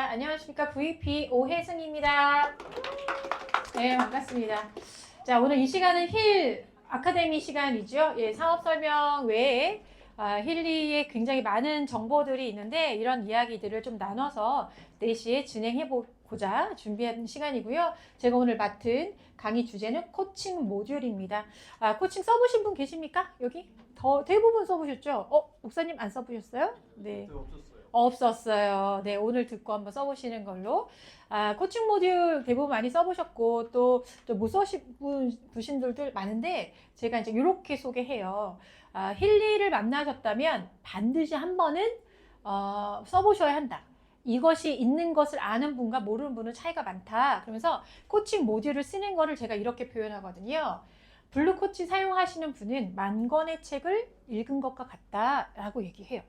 안녕하십니까. VP 오혜승입니다. 네, 반갑습니다. 자, 오늘 이 시간은 힐 아카데미 시간이죠. 예, 사업 설명 외에 힐리에 굉장히 많은 정보들이 있는데 이런 이야기들을 좀 나눠서 4시에 진행해 보고자 준비한 시간이고요. 제가 오늘 맡은 강의 주제는 코칭 모듈입니다. 코칭 써보신 분 계십니까? 여기? 대부분 써보셨죠? 목사님 안 써보셨어요? 네. 없었어요. 네, 오늘 듣고 한번 써보시는 걸로. 코칭 모듈 대부분 많이 써보셨고, 또 못 써보신 분들 많은데, 제가 이제 이렇게 소개해요. 힐리를 만나셨다면 반드시 한 번은, 써보셔야 한다. 이것이 있는 것을 아는 분과 모르는 분은 차이가 많다. 그러면서 코칭 모듈을 쓰는 거를 제가 이렇게 표현하거든요. 블루 코치 사용하시는 분은 만 권의 책을 읽은 것과 같다라고 얘기해요.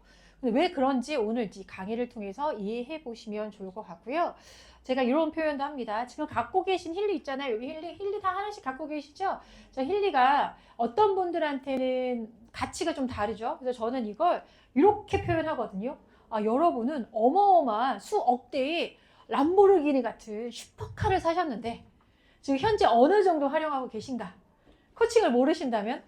왜 그런지 오늘 이 강의를 통해서 이해해 보시면 좋을 것 같고요. 제가 이런 표현도 합니다. 지금 갖고 계신 힐리 있잖아요. 여기 힐리 다 하나씩 갖고 계시죠? 저 힐리가 어떤 분들한테는 가치가 좀 다르죠. 그래서 저는 이걸 이렇게 표현하거든요. 여러분은 어마어마한 수억 대의 람보르기니 같은 슈퍼카를 사셨는데 지금 현재 어느 정도 활용하고 계신가? 코칭을 모르신다면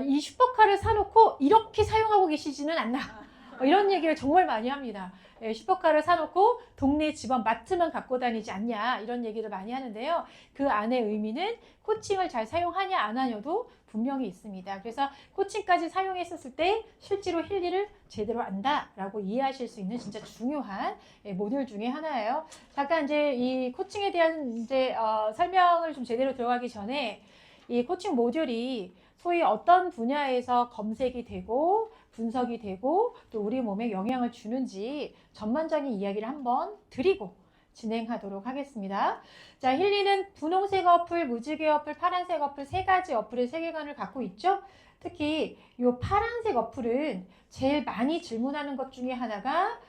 이 슈퍼카를 사놓고 이렇게 사용하고 계시지는 않나. 이런 얘기를 정말 많이 합니다. 슈퍼카를 사놓고 동네 집안 마트만 갖고 다니지 않냐 이런 얘기를 많이 하는데요. 그 안의 의미는 코칭을 잘 사용하냐 안 하냐도 분명히 있습니다. 그래서 코칭까지 사용했었을 때 실제로 힐리를 제대로 안다라고 이해하실 수 있는 진짜 중요한 모듈 중에 하나예요. 잠깐 이제 이 코칭에 대한 이제 설명을 좀 제대로 들어가기 전에 이 코칭 모듈이 소위 어떤 분야에서 검색이 되고 분석이 되고 또 우리 몸에 영향을 주는지 전반적인 이야기를 한번 드리고 진행하도록 하겠습니다. 자, 힐리는 분홍색 어플, 무지개 어플, 파란색 어플 3가지 어플의 세계관을 갖고 있죠. 특히 이 파란색 어플은 제일 많이 질문하는 것 중에 하나가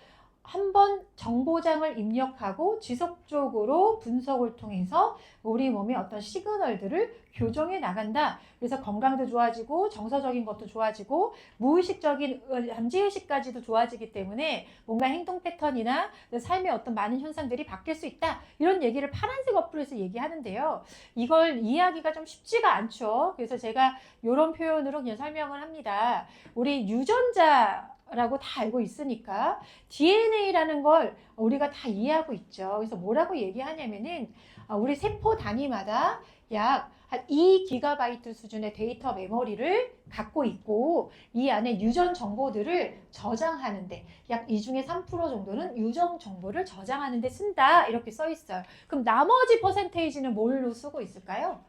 한번 정보장을 입력하고 지속적으로 분석을 통해서 우리 몸의 어떤 시그널들을 교정해 나간다. 그래서 건강도 좋아지고 정서적인 것도 좋아지고 무의식적인 잠재의식까지도 좋아지기 때문에 뭔가 행동 패턴이나 삶의 어떤 많은 현상들이 바뀔 수 있다. 이런 얘기를 파란색 어플에서 얘기하는데요. 이걸 이해하기가 좀 쉽지가 않죠. 그래서 제가 이런 표현으로 그냥 설명을 합니다. 우리 유전자 라고 다 알고 있으니까 DNA라는 걸 우리가 다 이해하고 있죠. 그래서 뭐라고 얘기하냐면은 우리 세포 단위마다 약 한 2GB 수준의 데이터 메모리를 갖고 있고 이 안에 유전 정보들을 저장하는데 약 이 중에 3% 정도는 유전 정보를 저장하는데 쓴다 이렇게 써 있어요. 그럼 나머지 퍼센테이지는 뭘로 쓰고 있을까요?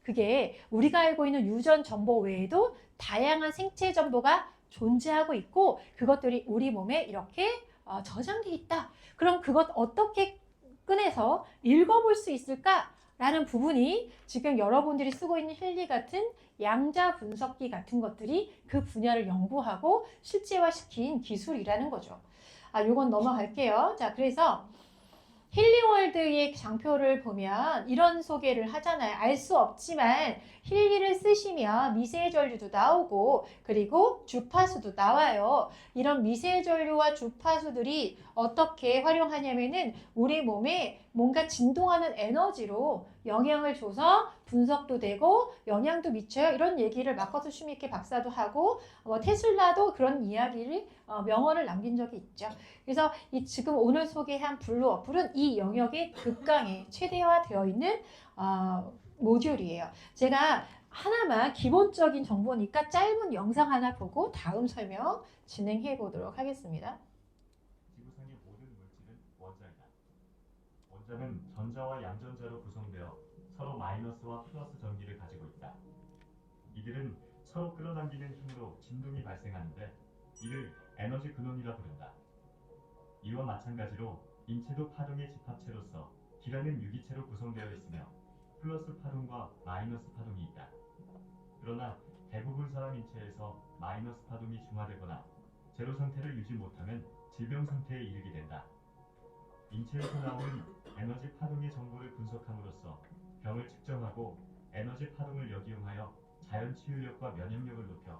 그게 우리가 알고 있는 유전 정보 외에도 다양한 생체 정보가 존재하고 있고 그것들이 우리 몸에 이렇게 저장돼 있다. 그럼 그것 어떻게 꺼내서 읽어볼 수 있을까라는 부분이 지금 여러분들이 쓰고 있는 힐리 같은 양자 분석기 같은 것들이 그 분야를 연구하고 실제화시킨 기술이라는 거죠. 요건 넘어갈게요. 자, 그래서 힐리월드의 장표를 보면 이런 소개를 하잖아요. 알 수 없지만 힐리를 쓰시면 미세의 전류도 나오고 그리고 주파수도 나와요. 이런 미세의 전류와 주파수들이 어떻게 활용하냐면은 우리 몸에 뭔가 진동하는 에너지로 영향을 줘서 분석도 되고 영향도 미쳐요. 이런 얘기를 마커스 슈미케 박사도 하고 테슬라도 그런 이야기를 명언을 남긴 적이 있죠. 그래서 이 지금 오늘 소개한 블루 어플은 이 영역에 극강에 최대화되어 있는 모듈이에요. 제가 하나만 기본적인 정보니까 짧은 영상 하나 보고 다음 설명 진행해 보도록 하겠습니다. 지구상의 모든 물질은 원자이다. 원자는 전자와 양전자로 구성되어 서로 마이너스와 플러스 전기를 가지고 있다. 이들은 서로 끌어당기는 힘으로 진동이 발생하는데 이를 에너지 근원이라 부른다. 이와 마찬가지로 인체도 파동의 집합체로서 기라는 유기체로 구성되어 있으며 플러스 파동과 마이너스 파동이 있다. 그러나 대부분 사람 인체에서 마이너스 파동이 중화되거나 제로 상태를 유지 못하면 질병 상태에 이르게 된다. 인체에서 나오는 에너지 파동의 정보를 분석함으로써 병을 측정하고 에너지 파동을 역이용하여 자연 치유력과 면역력을 높여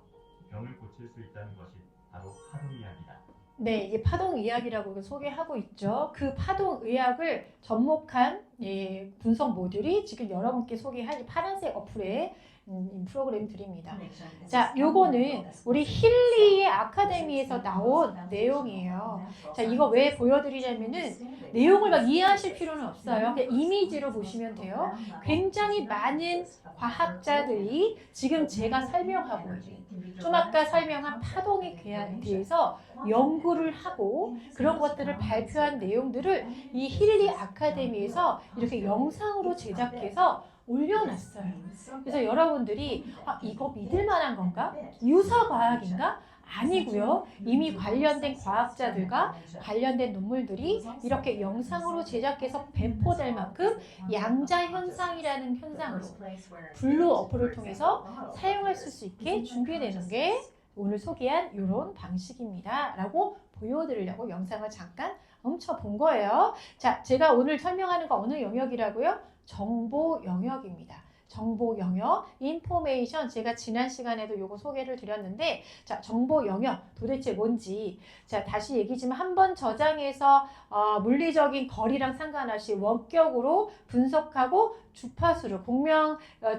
병을 고칠 수 있다는 것이 바로 파동 이야기다. 네, 이게 파동의학이라고 소개하고 있죠. 그 파동의학을 접목한 분석 모듈이 지금 여러분께 소개할 파란색 어플의 프로그램들입니다. 자, 요거는 우리 힐리의 아카데미에서 나온 내용이에요. 자, 이거 왜 보여드리냐면은 내용을 막 이해하실 필요는 없어요. 그냥 이미지로 보시면 돼요. 굉장히 많은 과학자들이 지금 제가 설명하고 있는 좀 아까 설명한 파동에 대해서 연구를 하고 그런 것들을 발표한 내용들을 이 힐리 아카데미에서 이렇게 영상으로 제작해서 올려놨어요. 그래서 여러분들이 이거 믿을 만한 건가? 유사과학인가? 아니고요. 이미 관련된 과학자들과 관련된 논문들이 이렇게 영상으로 제작해서 배포될 만큼 양자 현상이라는 현상으로 블루 어플을 통해서 사용할 수 있게 준비되는 게 오늘 소개한 이런 방식입니다. 라고 보여드리려고 영상을 잠깐 멈춰본 거예요. 자, 제가 오늘 설명하는 거 어느 영역이라고요? 정보 영역입니다. 정보 영역, 인포메이션, 제가 지난 시간에도 요거 소개를 드렸는데, 자, 정보 영역 도대체 뭔지, 자, 다시 얘기지만 한번 저장해서 물리적인 거리랑 상관없이 원격으로 분석하고 주파수를,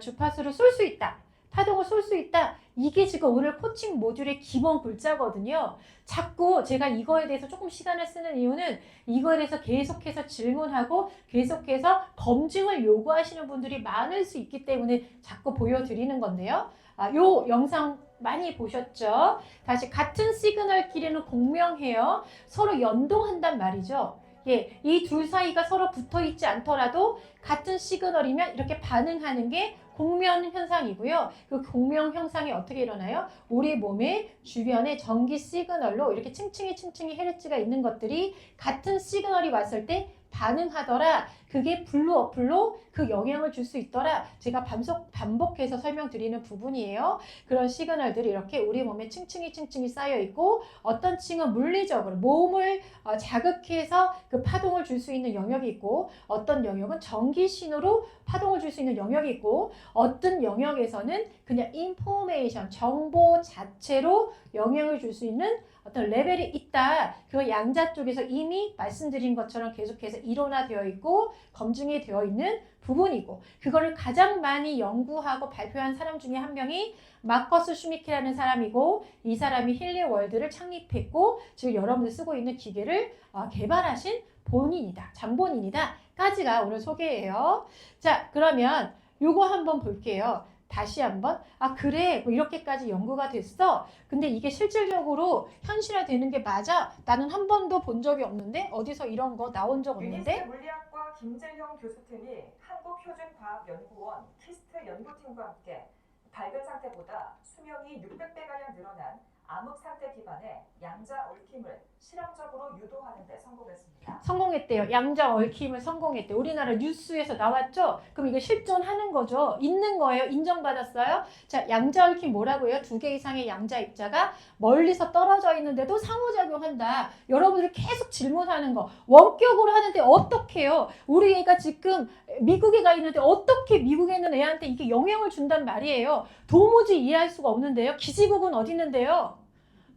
주파수를 쏠 수 있다. 파동을 쏠 수 있다. 이게 지금 오늘 코칭 모듈의 기본 글자거든요. 자꾸 제가 이거에 대해서 조금 시간을 쓰는 이유는 이거에 대해서 계속해서 질문하고 계속해서 검증을 요구하시는 분들이 많을 수 있기 때문에 자꾸 보여드리는 건데요. 요 영상 많이 보셨죠? 다시 같은 시그널끼리는 공명해요. 서로 연동한단 말이죠. 예, 이 둘 사이가 서로 붙어 있지 않더라도 같은 시그널이면 이렇게 반응하는 게 공명 현상이고요. 그 공명 현상이 어떻게 일어나요? 우리 몸의 주변에 전기 시그널로 이렇게 층층이 헤르츠가 있는 것들이 같은 시그널이 왔을 때 반응하더라. 그게 블루 어플로 그 영향을 줄 수 있더라. 제가 반복해서 설명드리는 부분이에요. 그런 시그널들이 이렇게 우리 몸에 층층이 쌓여 있고 어떤 층은 물리적으로 몸을 자극해서 그 파동을 줄 수 있는 영역이 있고 어떤 영역은 전기 신호로 파동을 줄 수 있는 영역이 있고 어떤 영역에서는 그냥 인포메이션, 정보 자체로 영향을 줄 수 있는 어떤 레벨이 있다. 그 양자 쪽에서 이미 말씀드린 것처럼 계속해서 일원화되어 있고 검증이 되어 있는 부분이고 그거를 가장 많이 연구하고 발표한 사람 중에 한 명이 마커스 슈미케라는 사람이고 이 사람이 힐리 월드를 창립했고 지금 여러분들 쓰고 있는 기계를 개발하신 본인이다. 장본인이다. 까지가 오늘 소개예요. 자, 그러면 요거 한번 볼게요. 다시 한번 그래 뭐 이렇게까지 연구가 됐어. 근데 이게 실질적으로 현실화되는 게 맞아? 나는 한 번도 본 적이 없는데 어디서 이런 거 나온 적 없는데? 유니스트 물리학과 김재형 교수 팀이 한국표준과학연구원 키스트 연구팀과 함께 밝은 상태보다 수명이 600배가량 늘어난 암흑 상태 기반의 양자 얽힘을 실험적으로 유도하는 데 성공했습니다. 성공했대요. 양자 얽힘을 성공했대요. 우리나라 뉴스에서 나왔죠? 그럼 이거 실존하는 거죠? 있는 거예요? 인정받았어요? 자, 양자 얽힘 뭐라고요? 2개 이상의 양자 입자가 멀리서 떨어져 있는데도 상호작용한다. 여러분들이 계속 질문하는 거. 원격으로 하는데 어떻게 해요? 우리 애가 지금 미국에 가 있는데 어떻게 미국에 있는 애한테 이게 영향을 준단 말이에요? 도무지 이해할 수가 없는데요. 기지국은 어디 있는데요?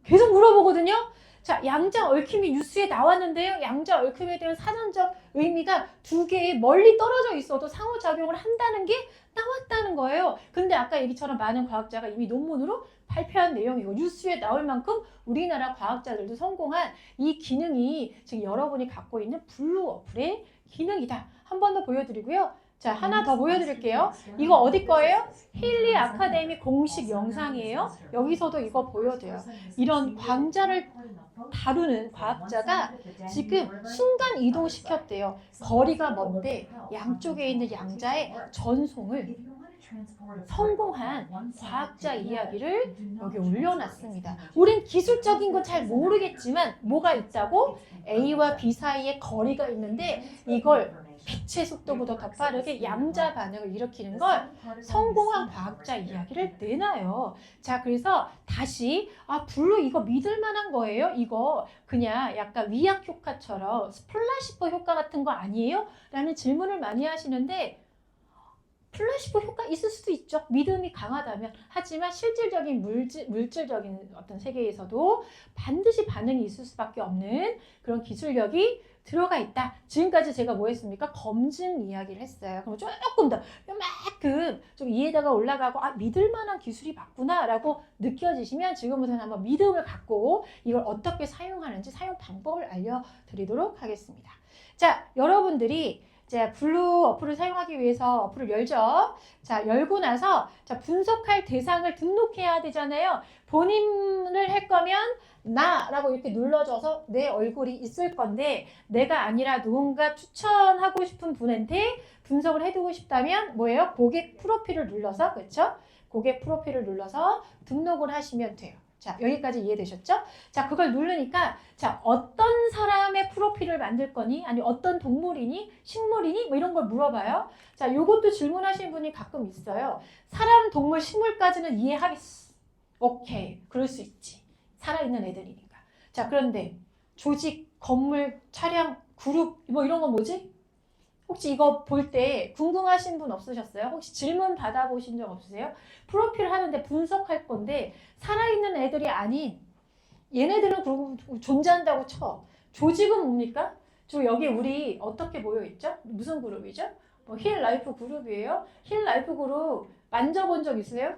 계속 물어보거든요. 자, 양자 얽힘이 뉴스에 나왔는데요. 양자 얽힘에 대한 사전적 의미가 2개에 멀리 떨어져 있어도 상호작용을 한다는 게 나왔다는 거예요. 근데 아까 얘기처럼 많은 과학자가 이미 논문으로 발표한 내용이고 뉴스에 나올 만큼 우리나라 과학자들도 성공한 이 기능이 지금 여러분이 갖고 있는 블루 어플의 기능이다. 한 번 더 보여드리고요. 자, 하나 더 보여드릴게요. 이거 어디 거예요? 힐리 아카데미 공식 영상이에요. 여기서도 이거 보여줘요. 이런 광자를 다루는 과학자가 지금 순간 이동시켰대요. 거리가 먼데 양쪽에 있는 양자의 전송을 성공한 과학자 이야기를 여기 올려놨습니다. 우린 기술적인 건 잘 모르겠지만 뭐가 있다고? A와 B 사이에 거리가 있는데 이걸 빛의 속도보다 더 빠르게 양자 반응을 일으키는 걸 성공한 과학자 이야기를 내놔요. 자, 그래서 다시 블루 이거 믿을 만한 거예요? 이거 그냥 약간 위약 효과처럼 스플라시퍼 효과 같은 거 아니에요? 라는 질문을 많이 하시는데 플라시보 효과 있을 수도 있죠. 믿음이 강하다면. 하지만 실질적인 물질적인 어떤 세계에서도 반드시 반응이 있을 수밖에 없는 그런 기술력이 들어가 있다. 지금까지 제가 뭐 했습니까? 검증 이야기를 했어요. 그럼 조금 더 요만큼 좀 이해도가 올라가고 믿을 만한 기술이 맞구나 라고 느껴지시면 지금부터는 한번 믿음을 갖고 이걸 어떻게 사용하는지 사용 방법을 알려드리도록 하겠습니다. 자, 여러분들이 자, 블루 어플을 사용하기 위해서 어플을 열죠. 자, 열고 나서 자, 분석할 대상을 등록해야 되잖아요. 본인을 할 거면 나라고 이렇게 눌러줘서 내 얼굴이 있을 건데 내가 아니라 누군가 추천하고 싶은 분한테 분석을 해두고 싶다면 뭐예요? 고객 프로필을 눌러서 그렇죠? 고객 프로필을 눌러서 등록을 하시면 돼요. 자, 여기까지 이해되셨죠? 자, 그걸 누르니까 자, 어떤 사람의 프로필을 만들 거니? 아니 어떤 동물이니? 식물이니? 뭐 이런 걸 물어봐요. 자, 요것도 질문하시는 분이 가끔 있어요. 사람, 동물, 식물까지는 이해하겠어. 오케이, 그럴 수 있지. 살아있는 애들이니까. 자, 그런데 조직, 건물, 차량, 그룹 뭐 이런 건 뭐지? 혹시 이거 볼 때 궁금하신 분 없으셨어요? 혹시 질문 받아보신 적 없으세요? 프로필 하는데 분석할 건데 살아있는 애들이 아닌 얘네들은 그러고 존재한다고 쳐. 조직은 뭡니까? 저 여기 우리 어떻게 모여있죠? 무슨 그룹이죠? 힐 라이프 그룹이에요. 힐 라이프 그룹 만져본 적 있으세요?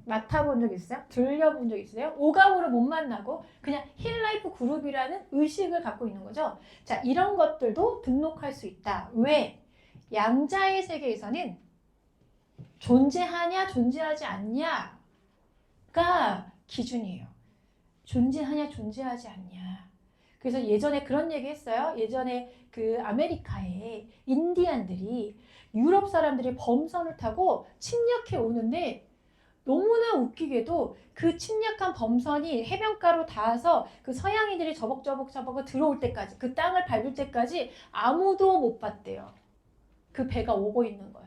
맡아본 적 있어요? 들려본 적 있으세요? 오감으로 못 만나고 그냥 힐라이프 그룹이라는 의식을 갖고 있는 거죠. 자, 이런 것들도 등록할 수 있다. 왜? 양자의 세계에서는 존재하냐 존재하지 않냐가 기준이에요. 존재하냐 존재하지 않냐. 그래서 예전에 그런 얘기 했어요. 예전에 그 아메리카에 인디안들이 유럽 사람들이 범선을 타고 침략해 오는데 너무나 웃기게도 그 침략한 범선이 해변가로 닿아서 그 서양인들이 저벅저벅 들어올 때까지 그 땅을 밟을 때까지 아무도 못 봤대요. 그 배가 오고 있는 걸.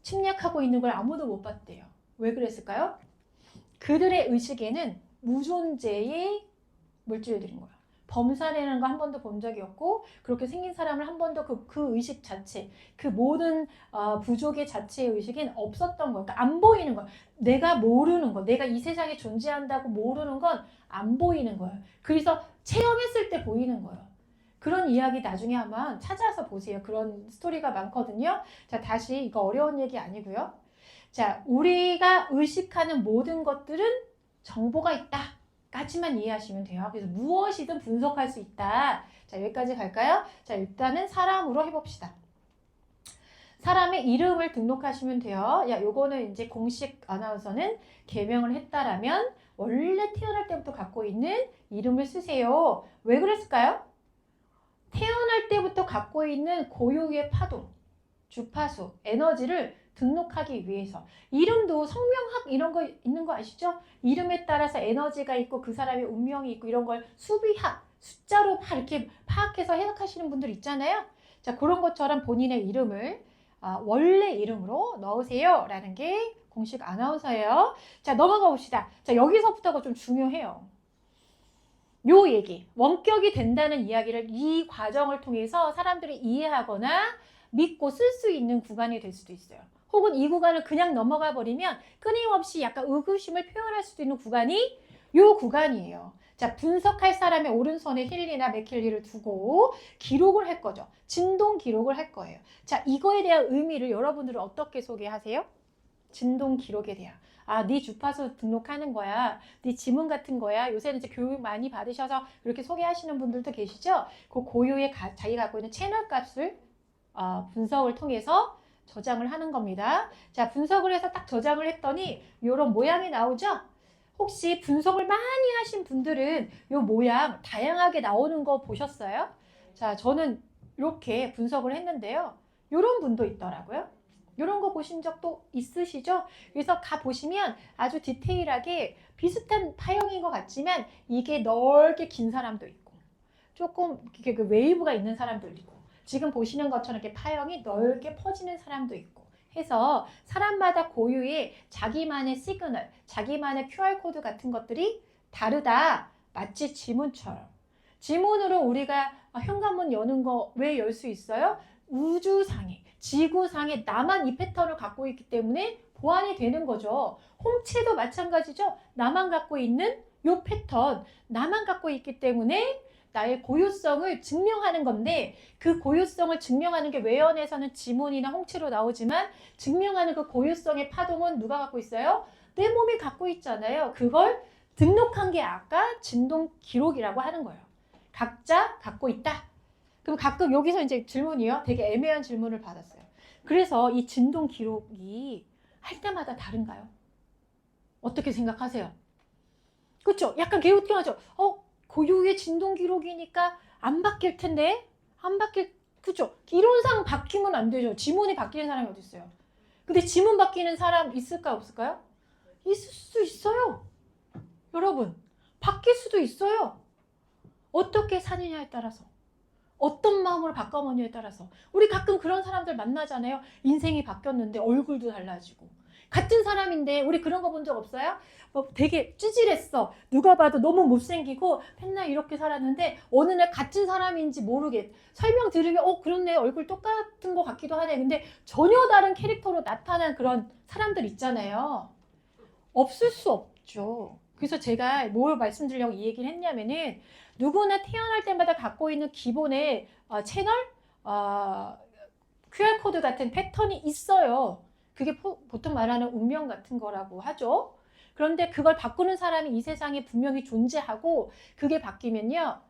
침략하고 있는 걸 아무도 못 봤대요. 왜 그랬을까요? 그들의 의식에는 무존재의 물질들인 거야. 범사라는 거 한 번도 본 적이 없고 그렇게 생긴 사람을 한 번도 그 의식 자체, 그 모든 부족의 자체의 의식은 없었던 거야. 그러니까 안 보이는 거야. 내가 모르는 거, 내가 이 세상에 존재한다고 모르는 건 안 보이는 거예요. 그래서 체험했을 때 보이는 거예요. 그런 이야기 나중에 한번 찾아서 보세요. 그런 스토리가 많거든요. 자, 다시 이거 어려운 얘기 아니고요. 자, 우리가 의식하는 모든 것들은 정보가 있다. 까지만 이해하시면 돼요. 그래서 무엇이든 분석할 수 있다. 자, 여기까지 갈까요? 자, 일단은 사람으로 해봅시다. 사람의 이름을 등록하시면 돼요. 야, 요거는 이제 공식 아나운서는 개명을 했다라면 원래 태어날 때부터 갖고 있는 이름을 쓰세요. 왜 그랬을까요? 태어날 때부터 갖고 있는 고유의 파동, 주파수, 에너지를 등록하기 위해서. 이름도 성명학 이런 거 있는 거 아시죠? 이름에 따라서 에너지가 있고 그 사람의 운명이 있고 이런 걸 수비학, 숫자로 막 이렇게 파악해서 해석하시는 분들 있잖아요. 자, 그런 것처럼 본인의 이름을 원래 이름으로 넣으세요 라는 게 공식 아나운서예요. 자, 넘어가 봅시다. 자, 여기서부터가 좀 중요해요. 요 얘기, 원격이 된다는 이야기를 이 과정을 통해서 사람들이 이해하거나 믿고 쓸 수 있는 구간이 될 수도 있어요. 혹은 이 구간을 그냥 넘어가 버리면 끊임없이 약간 의구심을 표현할 수도 있는 구간이 요 구간이에요. 자, 분석할 사람의 오른손에 힐리나 맥힐리를 두고 기록을 할 거죠. 진동 기록을 할 거예요. 자, 이거에 대한 의미를 여러분들은 어떻게 소개하세요? 진동 기록에 대한. 네 주파수 등록하는 거야. 네 지문 같은 거야. 요새는 이제 교육 많이 받으셔서 이렇게 소개하시는 분들도 계시죠? 그 고유의 자기가 갖고 있는 채널 값을 분석을 통해서 저장을 하는 겁니다. 자, 분석을 해서 딱 저장을 했더니 이런 모양이 나오죠? 혹시 분석을 많이 하신 분들은 이 모양 다양하게 나오는 거 보셨어요? 자, 저는 이렇게 분석을 했는데요. 이런 분도 있더라고요. 이런 거 보신 적도 있으시죠? 그래서 가보시면 아주 디테일하게 비슷한 파형인 것 같지만 이게 넓게 긴 사람도 있고 조금 이렇게 그 웨이브가 있는 사람도 있고 지금 보시는 것처럼 이렇게 파형이 넓게 퍼지는 사람도 있고 해서 사람마다 고유의 자기만의 시그널, 자기만의 QR코드 같은 것들이 다르다. 마치 지문처럼. 지문으로 우리가 현관문 여는 거 왜 열 수 있어요? 우주상에, 지구상에 나만 이 패턴을 갖고 있기 때문에 보완이 되는 거죠. 홍채도 마찬가지죠. 나만 갖고 있는 요 패턴, 나만 갖고 있기 때문에 나의 고유성을 증명하는 건데, 그 고유성을 증명하는 게 외연에서는 지문이나 홍채로 나오지만 증명하는 그 고유성의 파동은 누가 갖고 있어요? 내 몸이 갖고 있잖아요. 그걸 등록한 게 아까 진동 기록이라고 하는 거예요. 각자 갖고 있다. 그럼 가끔 여기서 이제 질문이요. 되게 애매한 질문을 받았어요. 그래서 이 진동 기록이 할 때마다 다른가요? 어떻게 생각하세요? 그렇죠? 약간 개우팅하죠? 고유의 진동 기록이니까 안 바뀔 텐데? 안 바뀔, 그죠? 이론상 바뀌면 안 되죠. 지문이 바뀌는 사람이 어디 있어요? 근데 지문 바뀌는 사람 있을까 없을까요? 있을 수 있어요. 여러분, 바뀔 수도 있어요. 어떻게 사느냐에 따라서, 어떤 마음으로 바꿔먹느냐에 따라서. 우리 가끔 그런 사람들 만나잖아요. 인생이 바뀌었는데 얼굴도 달라지고. 같은 사람인데 우리 그런 거 본 적 없어요? 되게 찌질했어. 누가 봐도 너무 못생기고 맨날 이렇게 살았는데 어느 날 같은 사람인지 모르게 설명 들으면 그렇네, 얼굴 똑같은 것 같기도 하네. 근데 전혀 다른 캐릭터로 나타난 그런 사람들 있잖아요. 없을 수 없죠. 그래서 제가 뭘 말씀드리려고 이 얘기를 했냐면은, 누구나 태어날 때마다 갖고 있는 기본의 채널, QR코드 같은 패턴이 있어요. 그게 보통 말하는 운명 같은 거라고 하죠. 그런데 그걸 바꾸는 사람이 이 세상에 분명히 존재하고, 그게 바뀌면요,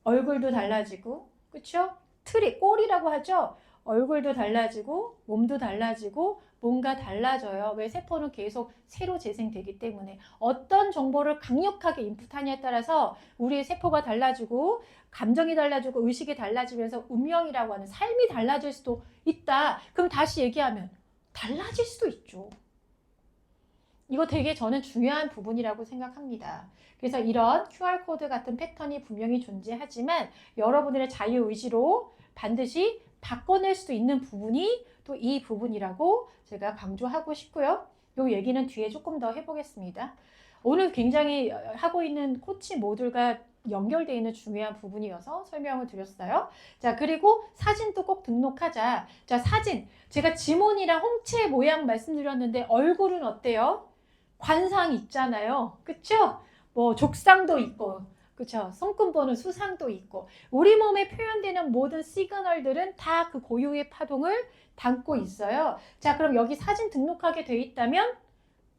얼굴도 달라지고, 그렇죠? 틀이, 꼴이라고 하죠. 얼굴도 달라지고 몸도 달라지고 뭔가 달라져요. 왜? 세포는 계속 새로 재생되기 때문에. 어떤 정보를 강력하게 인풋하냐에 따라서 우리의 세포가 달라지고 감정이 달라지고 의식이 달라지면서 운명이라고 하는 삶이 달라질 수도 있다. 그럼 다시 얘기하면 달라질 수도 있죠. 이거 되게 저는 중요한 부분이라고 생각합니다. 그래서 이런 QR코드 같은 패턴이 분명히 존재하지만 여러분들의 자유의지로 반드시 바꿔낼 수도 있는 부분이 또 이 부분이라고 제가 강조하고 싶고요. 이 얘기는 뒤에 조금 더 해보겠습니다. 오늘 굉장히 하고 있는 코치 모듈과 연결되어 있는 중요한 부분이어서 설명을 드렸어요. 자, 그리고 사진도 꼭 등록하자. 자, 사진. 제가 지문이랑 홍채 모양 말씀드렸는데 얼굴은 어때요? 관상 있잖아요. 그쵸? 족상도 있고, 그쵸? 손금보는 수상도 있고, 우리 몸에 표현되는 모든 시그널들은 다 그 고유의 파동을 담고 있어요. 자, 그럼 여기 사진 등록하게 돼 있다면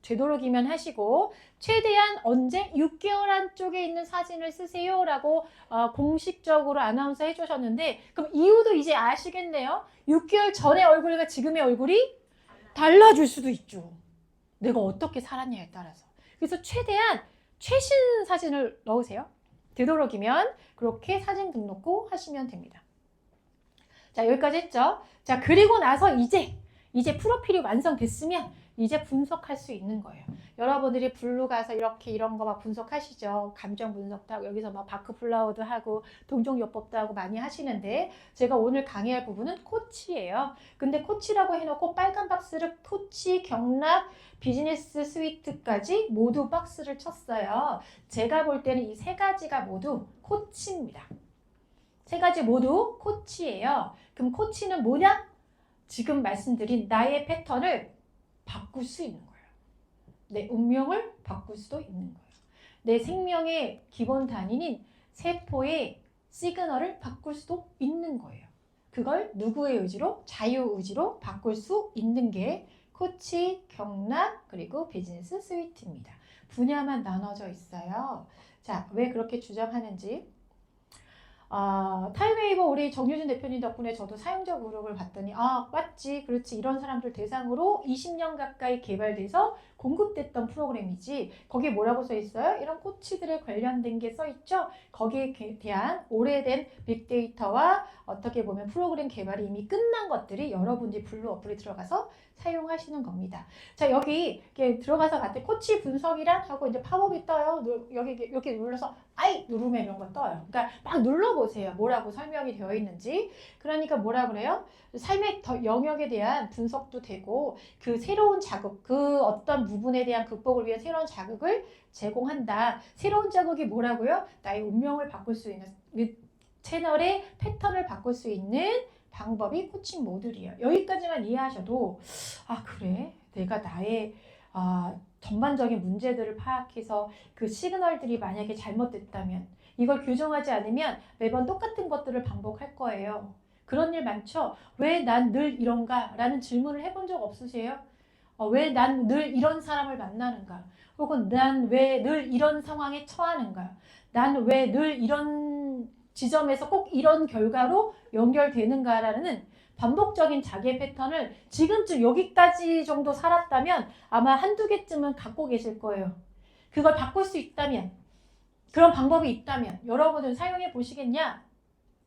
되도록이면 하시고, 최대한 언제 6개월 안쪽에 있는 사진을 쓰세요 라고 공식적으로 아나운서 해주셨는데, 그럼 이유도 이제 아시겠네요. 6개월 전의 얼굴과 지금의 얼굴이 달라질 수도 있죠. 내가 어떻게 살았냐에 따라서. 그래서 최대한 최신 사진을 넣으세요. 되도록이면 그렇게 사진 등록고 하시면 됩니다. 자, 여기까지 했죠. 자, 그리고 나서 이제 프로필이 완성됐으면 이제 분석할 수 있는 거예요. 여러분들이 블루 가서 이렇게 이런 거 막 분석하시죠. 감정 분석도 하고 여기서 막 바크플라워도 하고 동종요법도 하고 많이 하시는데, 제가 오늘 강의할 부분은 코치예요. 근데 코치라고 해놓고 빨간 박스를 코치, 경락, 비즈니스 스위트까지 모두 박스를 쳤어요. 제가 볼 때는 이 세 가지가 모두 코치입니다. 세 가지 모두 코치예요. 그럼 코치는 뭐냐? 지금 말씀드린 나의 패턴을 바꿀 수 있는 거예요. 내 운명을 바꿀 수도 있는 거예요. 내 생명의 기본 단위인 세포의 시그널을 바꿀 수도 있는 거예요. 그걸 누구의 의지로? 자유의지로 바꿀 수 있는 게 코치, 경락, 그리고 비즈니스 스위트입니다. 분야만 나눠져 있어요. 자, 왜 그렇게 주장하는지. 타임웨이버 우리 정유진 대표님 덕분에 저도 사용자 그룹을 봤더니 맞지, 그렇지, 이런 사람들 대상으로 20년 가까이 개발돼서 공급됐던 프로그램이지. 거기에 뭐라고 써 있어요? 이런 코치들에 관련된 게 써 있죠. 거기에 대한 오래된 빅데이터와 어떻게 보면 프로그램 개발이 이미 끝난 것들이 여러분들이 블루 어플에 들어가서 사용하시는 겁니다. 자, 여기 이렇게 들어가서 봤더니 코치 분석이란 하고 이제 팝업이 떠요. 여기 이렇게 눌러서 아이 누르면 이런 거 떠요. 그러니까 막 눌러보세요. 뭐라고 설명이 되어 있는지. 그러니까 뭐라 그래요? 삶의 영역에 대한 분석도 되고, 그 새로운 자극, 그 어떤 부분에 대한 극복을 위한 새로운 자극을 제공한다. 새로운 자극이 뭐라고요? 나의 운명을 바꿀 수 있는, 채널의 패턴을 바꿀 수 있는 방법이 코칭 모듈이에요. 여기까지만 이해하셔도 아 그래? 내가 나의 전반적인 문제들을 파악해서 그 시그널들이 만약에 잘못됐다면 이걸 교정하지 않으면 매번 똑같은 것들을 반복할 거예요. 그런 일 많죠? 왜 난 늘 이런가? 라는 질문을 해본 적 없으세요? 왜 난 늘 이런 사람을 만나는가? 혹은 난 왜 늘 이런 상황에 처하는가? 난 왜 늘 이런 지점에서 꼭 이런 결과로 연결되는가라는 반복적인 자기의 패턴을 지금쯤 여기까지 정도 살았다면 아마 한두 개쯤은 갖고 계실 거예요. 그걸 바꿀 수 있다면, 그런 방법이 있다면 여러분은 사용해 보시겠냐?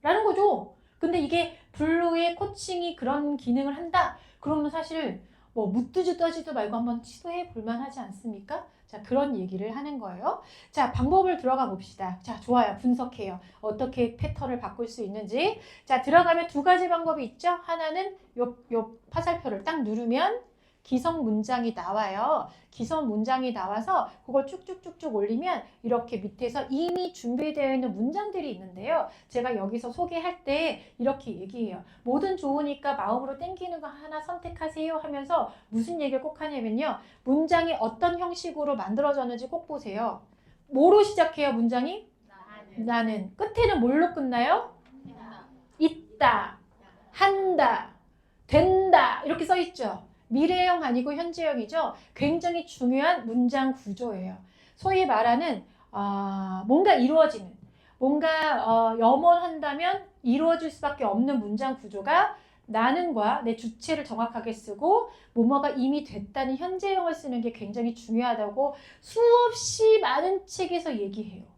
라는 거죠. 근데 이게 블루의 코칭이 그런 기능을 한다? 그러면 사실 뭐 묻지도 따지도 말고 한번 시도해 볼만 하지 않습니까? 자, 그런 얘기를 하는 거예요. 자, 방법을 들어가 봅시다. 자, 좋아요. 분석해요. 어떻게 패턴을 바꿀 수 있는지. 자, 들어가면 두 가지 방법이 있죠. 하나는 요 화살표를 딱 누르면 기성 문장이 나와요. 기성 문장이 나와서 그걸 쭉쭉쭉쭉 올리면 이렇게 밑에서 이미 준비되어 있는 문장들이 있는데요. 제가 여기서 소개할 때 이렇게 얘기해요. 뭐든 좋으니까 마음으로 땡기는 거 하나 선택하세요 하면서 무슨 얘기를 꼭 하냐면요. 문장이 어떤 형식으로 만들어졌는지 꼭 보세요. 뭐로 시작해요, 문장이? 나는. 끝에는 뭘로 끝나요? 있다, 한다, 된다 이렇게 써 있죠. 미래형 아니고 현재형이죠. 굉장히 중요한 문장 구조예요. 소위 말하는 뭔가 이루어지는, 뭔가 염원한다면 이루어질 수밖에 없는 문장 구조가 나는과 내 주체를 정확하게 쓰고 뭐뭐가 이미 됐다는 현재형을 쓰는 게 굉장히 중요하다고 수없이 많은 책에서 얘기해요.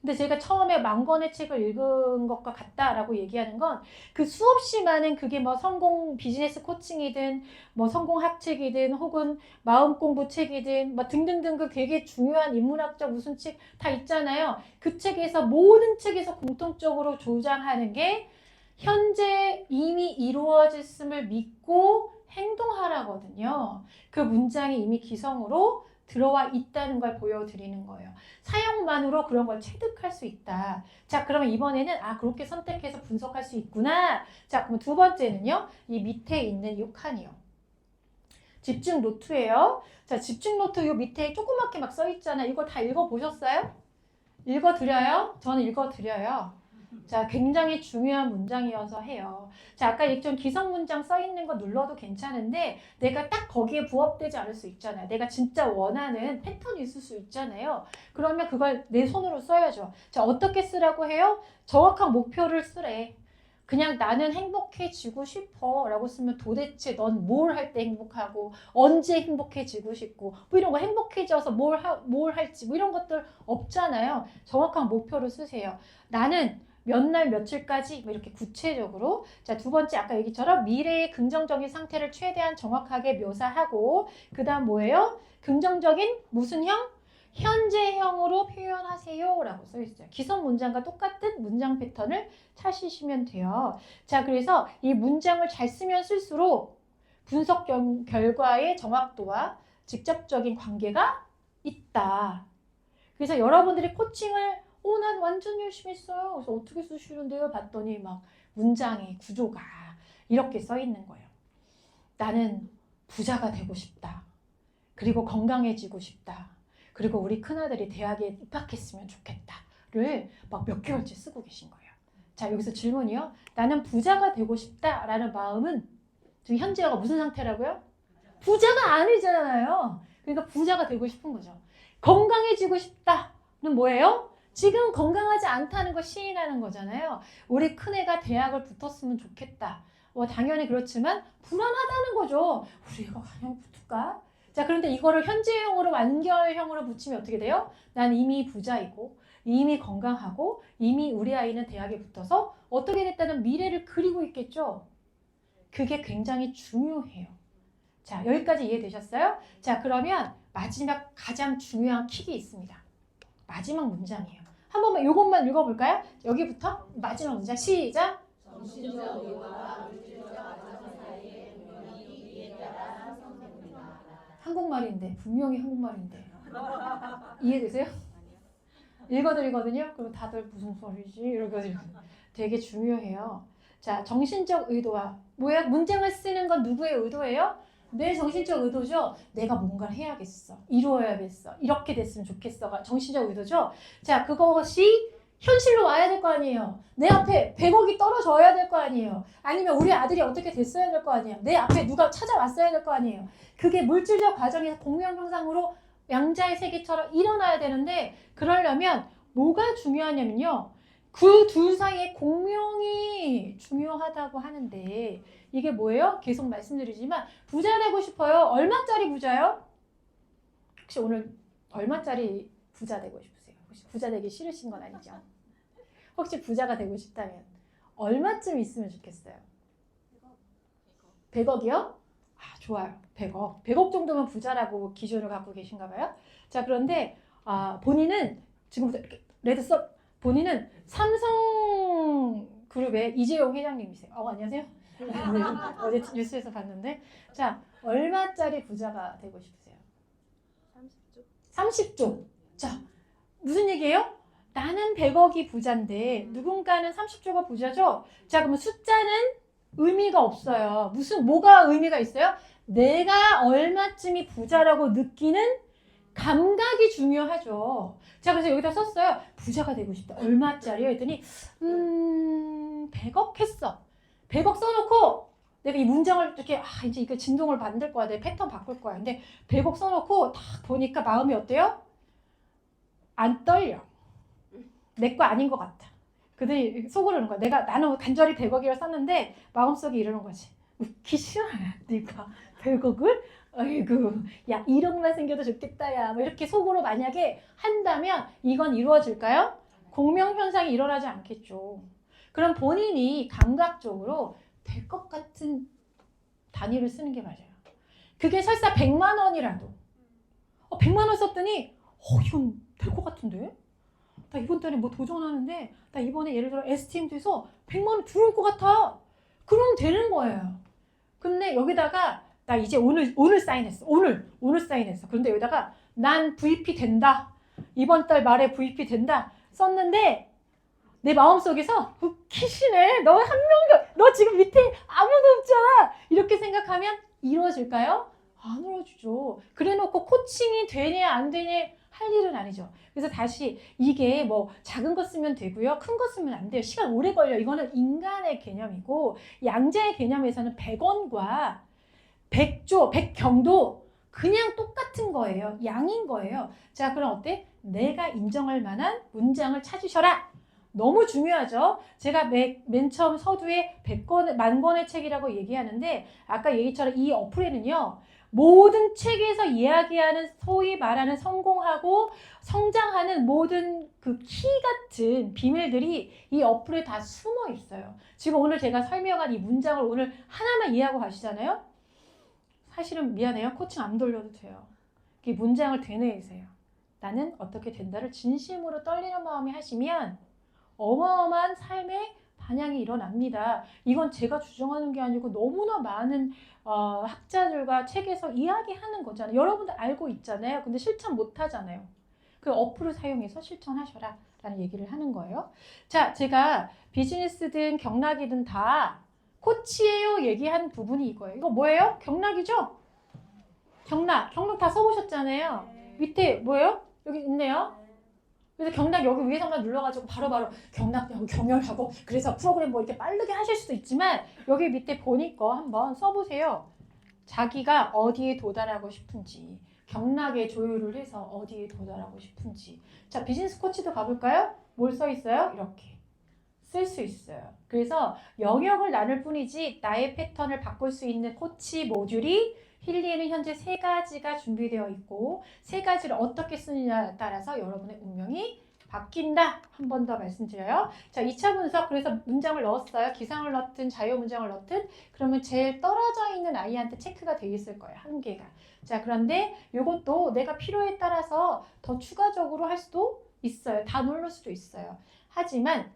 근데 제가 처음에 10권의 책을 읽은 것과 같다라고 얘기하는 건 그 수없이 많은 그게 뭐 성공 비즈니스 코칭이든 뭐 성공 학책이든 혹은 마음 공부 책이든 뭐 등등등 그 되게 중요한 인문학적 무슨 책 다 있잖아요. 그 책에서 모든 책에서 공통적으로 주장하는 게 현재 이미 이루어졌음을 믿고 행동하라거든요. 그 문장이 이미 기성으로 들어와 있다는 걸 보여드리는 거예요. 사용만으로 그런 걸 체득할 수 있다. 자, 그러면 이번에는 그렇게 선택해서 분석할 수 있구나. 자, 그럼 두 번째는요. 이 밑에 있는 이 칸이요. 집중 노트예요. 자, 집중 노트 요 밑에 조그맣게 막 써 있잖아요. 이거 다 읽어보셨어요? 읽어드려요? 저는 읽어드려요. 자, 굉장히 중요한 문장이어서 해요. 자, 아까 얘기했던 기성 문장 써 있는 거 눌러도 괜찮은데 내가 딱 거기에 부합되지 않을 수 있잖아요. 내가 진짜 원하는 패턴이 있을 수 있잖아요. 그러면 그걸 내 손으로 써야죠. 자, 어떻게 쓰라고 해요? 정확한 목표를 쓰래. 그냥 나는 행복해지고 싶어 라고 쓰면 도대체 넌 뭘 할 때 행복하고 언제 행복해지고 싶고 뭐 이런 거 행복해져서 뭘 할지 뭐 이런 것들 없잖아요. 정확한 목표를 쓰세요. 나는 몇 날 며칠까지 뭐 이렇게 구체적으로. 자, 두 번째 아까 얘기처럼 미래의 긍정적인 상태를 최대한 정확하게 묘사하고 그 다음 뭐예요? 긍정적인 무슨 형? 현재형으로 표현하세요 라고 써 있어요. 기성 문장과 똑같은 문장 패턴을 찾으시면 돼요. 자, 그래서 이 문장을 잘 쓰면 쓸수록 분석 결과의 정확도와 직접적인 관계가 있다. 그래서 여러분들이 코칭을 난 완전 열심히 써요. 그래서 어떻게 쓰시는데요? 봤더니 막 문장의 구조가 이렇게 써 있는 거예요. 나는 부자가 되고 싶다. 그리고 건강해지고 싶다. 그리고 우리 큰아들이 대학에 입학했으면 좋겠다를 막 몇 개월째 쓰고 계신 거예요. 자, 여기서 질문이요. 나는 부자가 되고 싶다라는 마음은 지금 현재가 무슨 상태라고요? 부자가 아니잖아요. 그러니까 부자가 되고 싶은 거죠. 건강해지고 싶다는 뭐예요? 지금 건강하지 않다는 걸 시인하는 거잖아요. 우리 큰애가 대학을 붙었으면 좋겠다. 당연히 그렇지만 불안하다는 거죠. 우리 애가 과연 붙을까? 자, 그런데 이거를 현재형으로 완결형으로 붙이면 어떻게 돼요? 난 이미 부자이고 이미 건강하고 이미 우리 아이는 대학에 붙어서 어떻게 됐다는 미래를 그리고 있겠죠. 그게 굉장히 중요해요. 자, 여기까지 이해되셨어요? 자, 그러면 마지막 가장 중요한 킥이 있습니다. 마지막 문장이에요. 한 번만 이것만 읽어볼까요? 여기부터 마지막 문장 시작. 정신적 의도와 물질적 과정 사이의 분명히 이에 따라 형성됩니다. 한국말인데 분명히 한국말인데 이해되세요? 읽어드리거든요. 그럼 다들 무슨 소리지? 이러거든요. 되게 중요해요. 자, 정신적 의도와 뭐야? 문장을 쓰는 건 누구의 의도예요? 내 정신적 의도죠. 내가 뭔가를 해야겠어. 이루어야겠어. 이렇게 됐으면 좋겠어가 정신적 의도죠. 자, 그것이 현실로 와야 될 거 아니에요. 내 앞에 100억이 떨어져야 될 거 아니에요. 아니면 우리 아들이 어떻게 됐어야 될 거 아니에요. 내 앞에 누가 찾아왔어야 될 거 아니에요. 그게 물질적 과정에서 공명상으로 양자의 세계처럼 일어나야 되는데 그러려면 뭐가 중요하냐면요. 그 둘 사이의 공명이 중요하다고 하는데 이게 뭐예요? 계속 말씀드리지만 부자 되고 싶어요. 얼마짜리 부자요? 혹시 오늘 얼마짜리 부자 되고 싶으세요? 혹시 부자 되기 싫으신 건 아니죠? 혹시 부자가 되고 싶다면 얼마쯤 있으면 좋겠어요? 100억이요? 아, 좋아요. 100억. 100억 정도면 부자라고 기준을 갖고 계신가 봐요. 자, 그런데 본인은 지금부터 이렇게 레드 써 본인은 삼성그룹의 이재용 회장님이세요. 안녕하세요. 네, 어제 뉴스에서 봤는데 자, 얼마짜리 부자가 되고 싶으세요? 30조. 자, 무슨 얘기예요? 나는 100억이 부자인데 누군가는 30조가 부자죠? 자, 그러면 숫자는 의미가 없어요. 뭐가 의미가 있어요? 내가 얼마쯤이 부자라고 느끼는 감각이 중요하죠. 자, 그래서 여기다 썼어요. 부자가 되고 싶다. 얼마짜리요? 했더니 100억 했어. 100억 써놓고 내가 이 문장을 이렇게 이제 이거 진동을 만들 거야. 내 패턴 바꿀 거야. 근데 100억 써놓고 딱 보니까 마음이 어때요? 안 떨려. 내 거 아닌 것 같아. 그들이 속으로 그러는 거야. 나는 간절히 100억이라고 썼는데 마음속에 이러는 거지. 웃기시나? 네가 100억을? 아이고, 야 1억만 생겨도 좋겠다 야. 뭐 이렇게 속으로 만약에 한다면 이건 이루어질까요? 공명현상이 일어나지 않겠죠. 그럼 본인이 감각적으로 될 것 같은 단위를 쓰는 게 맞아요. 그게 설사 100만 원이라도 100만 원 썼더니 이건 될 것 같은데? 나 이번 달에 뭐 도전하는데 나 이번에 예를 들어 STM에서 100만 원 들어올 것 같아. 그럼 되는 거예요. 근데 여기다가 나 이제 오늘 사인했어. 오늘 사인했어. 그런데 여기다가 난 VP 된다. 이번 달 말에 VP 된다. 썼는데 내 마음속에서 웃기시네. 너 한 명도 너 지금 밑에 아무도 없잖아. 이렇게 생각하면 이루어질까요? 안 이루어지죠. 그래놓고 코칭이 되냐 안 되냐 할 일은 아니죠. 그래서 다시 이게 뭐 작은 거 쓰면 되고요. 큰 거 쓰면 안 돼요. 시간 오래 걸려. 이거는 인간의 개념이고 양자의 개념에서는 100원과 100조, 100경도 그냥 똑같은 거예요. 양인 거예요. 자, 그럼 어때? 내가 인정할 만한 문장을 찾으셔라. 너무 중요하죠. 제가 맨 처음 서두에 100권, 10,000권의 책이라고 얘기하는데 아까 얘기처럼 이 어플에는요. 모든 책에서 이야기하는 소위 말하는 성공하고 성장하는 모든 그 키 같은 비밀들이 이 어플에 다 숨어 있어요. 지금 오늘 제가 설명한 이 문장을 오늘 하나만 이해하고 가시잖아요. 사실은 미안해요. 코칭 안 돌려도 돼요. 이 문장을 되뇌이세요. 나는 어떻게 된다를 진심으로 떨리는 마음에 하시면 어마어마한 삶의 반향이 일어납니다. 이건 제가 주장하는 게 아니고 너무나 많은 학자들과 책에서 이야기하는 거잖아요. 여러분들 알고 있잖아요. 근데 실천 못 하잖아요. 그 어플을 사용해서 실천하셔라 라는 얘기를 하는 거예요. 자, 제가 비즈니스든 경락이든 다 코치예요 얘기한 부분이 이거예요. 이거 뭐예요? 경락이죠? 경락 다 써보셨잖아요. 밑에 뭐예요? 여기 있네요. 그래서 경락 여기 위에서만 눌러가지고 바로바로 경락하고 경혈하고 그래서 프로그램 뭐 이렇게 빠르게 하실 수도 있지만 여기 밑에 보니 거 한번 써보세요. 자기가 어디에 도달하고 싶은지 경락의 조율을 해서 어디에 도달하고 싶은지. 자, 비즈니스 코치도 가볼까요? 뭘 써 있어요? 이렇게 쓸 수 있어요. 그래서 영역을 나눌 뿐이지 나의 패턴을 바꿀 수 있는 코치 모듈이 힐리에는 현재 3가지가 준비되어 있고 3가지를 어떻게 쓰느냐에 따라서 여러분의 운명이 바뀐다. 한 번 더 말씀드려요. 자, 2차 분석. 그래서 문장을 넣었어요. 기상을 넣든 자유 문장을 넣든 그러면 제일 떨어져 있는 아이한테 체크가 되어 있을 거예요. 한 개가. 자, 그런데 이것도 내가 필요에 따라서 더 추가적으로 할 수도 있어요. 다 누를 수도 있어요. 하지만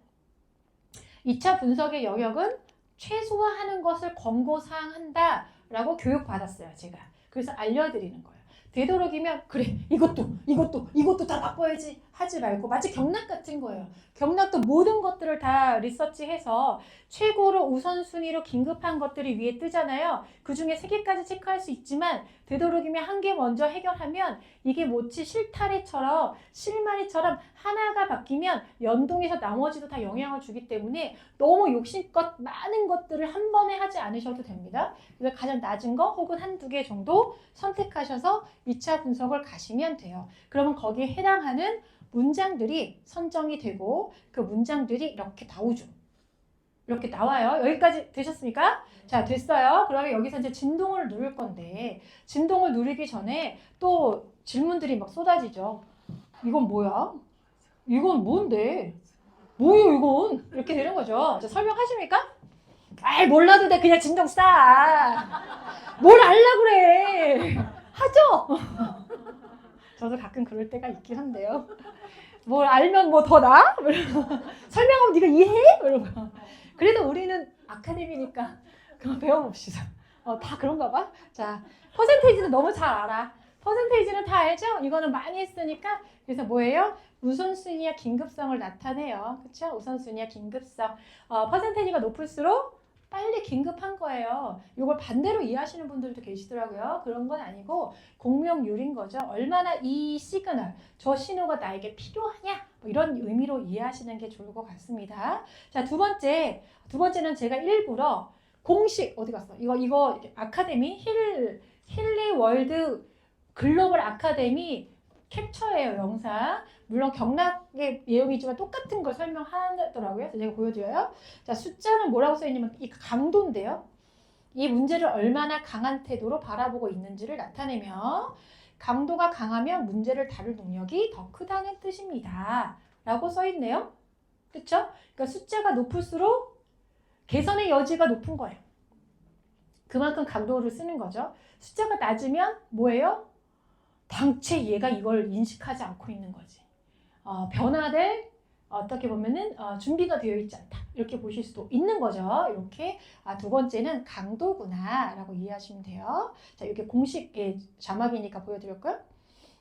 2차 분석의 영역은 최소화하는 것을 권고사항 한다 라고 교육받았어요. 제가. 그래서 알려드리는 거예요. 되도록이면 그래 이것도 다 바꿔야지 하지 말고 마치 경락 같은 거예요. 경락도 모든 것들을 다 리서치해서 최고로 우선순위로 긴급한 것들이 위에 뜨잖아요. 그 중에 3개까지 체크할 수 있지만 되도록이면 한 개 먼저 해결하면 이게 모치 실타래처럼 실마리처럼 하나가 바뀌면 연동해서 나머지도 다 영향을 주기 때문에 너무 욕심껏 많은 것들을 한 번에 하지 않으셔도 됩니다. 그래서 가장 낮은 거 혹은 한두 개 정도 선택하셔서 2차 분석을 가시면 돼요. 그러면 거기에 해당하는 문장들이 선정이 되고 그 문장들이 이렇게 나오죠. 이렇게 나와요. 여기까지 되셨습니까? 자, 됐어요. 그러면 여기서 이제 진동을 누를 건데 진동을 누르기 전에 또 질문들이 막 쏟아지죠. 이건 뭐야? 이건 뭔데? 뭐요 이건? 이렇게 되는 거죠. 자, 설명하십니까? 아이 몰라도 돼. 그냥 진동 싸. 뭘 알라 그래. 하죠? 저도 가끔 그럴 때가 있긴 한데요. 뭘 알면 뭐 더 나아? 설명하면 네가 이해해? 이러고. 그래도 우리는 아카데미니까 그럼 배워봅시다. 다 그런가 봐. 자, 퍼센테이지는 너무 잘 알아. 퍼센테이지는 다 알죠? 이거는 많이 했으니까. 그래서 뭐예요? 우선순위와 긴급성을 나타내요. 그렇죠? 우선순위와 긴급성. 퍼센테이지가 높을수록 빨리 긴급한 거예요. 이걸 반대로 이해하시는 분들도 계시더라고요. 그런 건 아니고 공명률인 거죠. 얼마나 이 시그널, 저 신호가 나에게 필요하냐? 뭐 이런 의미로 이해하시는 게 좋을 것 같습니다. 자, 두 번째는 제가 일부러 공식 어디 갔어? 이거 아카데미 힐리 월드 글로벌 아카데미 캡처예요, 영상. 물론 경락의 내용이지만 똑같은 걸 설명하더라고요. 그래서 제가 보여드려요. 자, 숫자는 뭐라고 써있냐면 이 강도인데요. 이 문제를 얼마나 강한 태도로 바라보고 있는지를 나타내며 강도가 강하면 문제를 다룰 능력이 더 크다는 뜻입니다. 라고 써있네요. 그쵸? 그러니까 숫자가 높을수록 개선의 여지가 높은 거예요. 그만큼 강도를 쓰는 거죠. 숫자가 낮으면 뭐예요? 당최 얘가 이걸 인식하지 않고 있는 거지. 변화될 어떻게 보면은 준비가 되어 있지 않다. 이렇게 보실 수도 있는 거죠. 이렇게 두 번째는 강도구나 라고 이해하시면 돼요. 자, 이렇게 공식 자막이니까 보여드릴까요?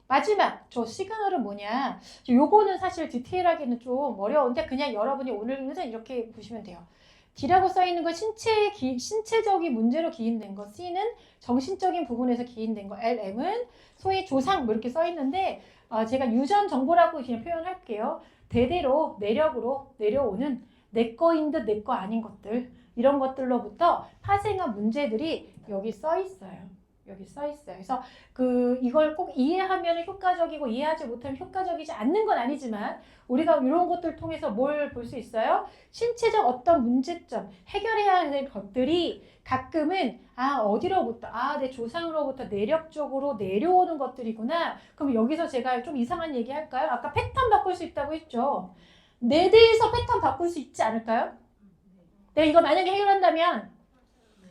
마지막 저 시그널은 뭐냐? 요거는 사실 디테일하게는 좀 어려운데 그냥 여러분이 오늘은 이렇게 보시면 돼요. D라고 써있는 건 신체적인 문제로 기인된 거, C는 정신적인 부분에서 기인된 거, LM은 소위 조상 뭐 이렇게 써있는데 제가 유전 정보라고 그냥 표현할게요. 대대로 내력으로 내려오는 내 거인 듯 내 거 아닌 것들, 이런 것들로부터 파생한 문제들이 여기 써있어요. 여기 써있어요. 그래서 이걸 꼭 이해하면 효과적이고 이해하지 못하면 효과적이지 않는 건 아니지만 우리가 이런 것들 통해서 뭘 볼 수 있어요? 신체적 어떤 문제점, 해결해야 할 것들이 가끔은 어디로부터, 내 조상으로부터 내력적으로 내려오는 것들이구나. 그럼 여기서 제가 좀 이상한 얘기 할까요? 아까 패턴 바꿀 수 있다고 했죠. 내 대해서 패턴 바꿀 수 있지 않을까요? 내가 이거 만약에 해결한다면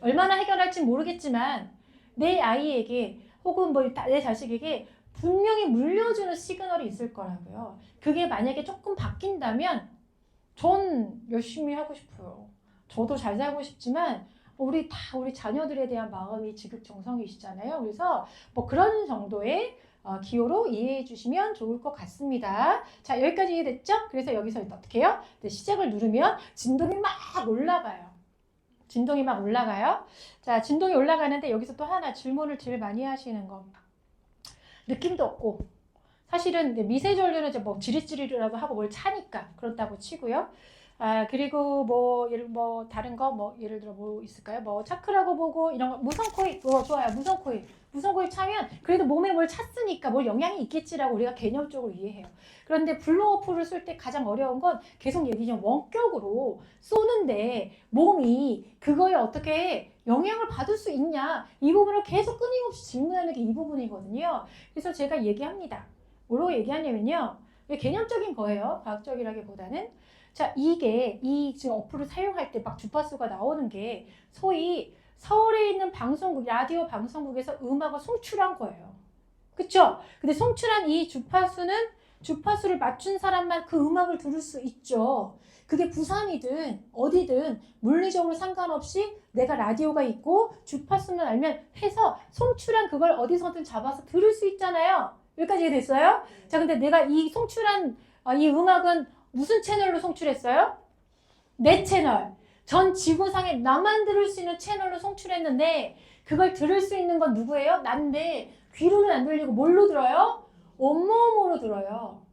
얼마나 해결할지 모르겠지만 내 아이에게 혹은 내 자식에게 분명히 물려주는 시그널이 있을 거라고요. 그게 만약에 조금 바뀐다면 전 열심히 하고 싶어요. 저도 잘 살고 싶지만 우리 자녀들에 대한 마음이 지극정성이시잖아요. 그래서 그런 정도의 기호로 이해해 주시면 좋을 것 같습니다. 자, 여기까지 이해됐죠? 그래서 여기서 어떻게 해요? 시작을 누르면 진동이 막 올라가요. 진동이 막 올라가요. 자, 진동이 올라가는데 여기서 또 하나 질문을 제일 많이 하시는 거. 느낌도 없고. 사실은 미세전류는 이제 지릿지릿이라도 하고 뭘 차니까 그렇다고 치고요. 그리고 다른 거 예를 들어 뭐 있을까요? 차크라고 보고 이런 거 무선코일 좋아요. 무선코일 차면 그래도 몸에 뭘 찼으니까 뭘 영향이 있겠지라고 우리가 개념적으로 이해해요. 그런데 블로어프를 쓸 때 가장 어려운 건 계속 얘기죠. 원격으로 쏘는데 몸이 그거에 어떻게 영향을 받을 수 있냐, 이 부분을 계속 끊임없이 질문하는 게 이 부분이거든요. 그래서 제가 얘기합니다. 뭐라고 얘기하냐면요, 개념적인 거예요. 과학적이라기보다는. 자, 이 지금 어플을 사용할 때 막 주파수가 나오는 게 소위 서울에 있는 방송국, 라디오 방송국에서 음악을 송출한 거예요. 그쵸? 근데 송출한 이 주파수를 맞춘 사람만 그 음악을 들을 수 있죠. 그게 부산이든 어디든 물리적으로 상관없이 내가 라디오가 있고 주파수만 알면 해서 송출한 그걸 어디서든 잡아서 들을 수 있잖아요. 여기까지 됐어요? 자, 근데 내가 이 송출한 이 음악은 무슨 채널로 송출했어요? 내 채널. 전 지구상에 나만 들을 수 있는 채널로 송출했는데 그걸 들을 수 있는 건 누구예요? 난데 귀로는 안 들리고 뭘로 들어요? 온몸으로 들어요.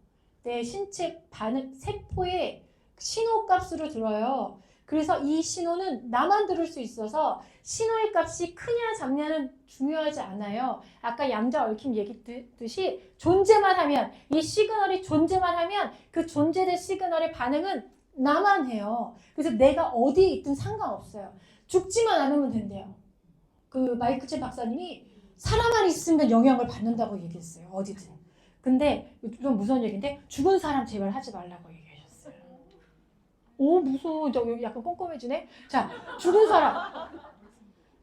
내 신체 반응, 세포의 신호값으로 들어요. 그래서 이 신호는 나만 들을 수 있어서 신호의 값이 크냐 작냐는 중요하지 않아요. 아까 양자 얽힘 얘기했듯이 존재만 하면, 이 시그널이 존재만 하면 그 존재된 시그널의 반응은 나만 해요. 그래서 내가 어디에 있든 상관없어요. 죽지만 않으면 된대요. 그 마이클 박사님이 사람만 있으면 영향을 받는다고 얘기했어요. 어디든. 근데 좀 무서운 얘기인데 죽은 사람 제발 하지 말라고 얘기하셨어요. 오 무서워. 저 여기 약간 꼼꼼해지네. 자, 죽은 사람.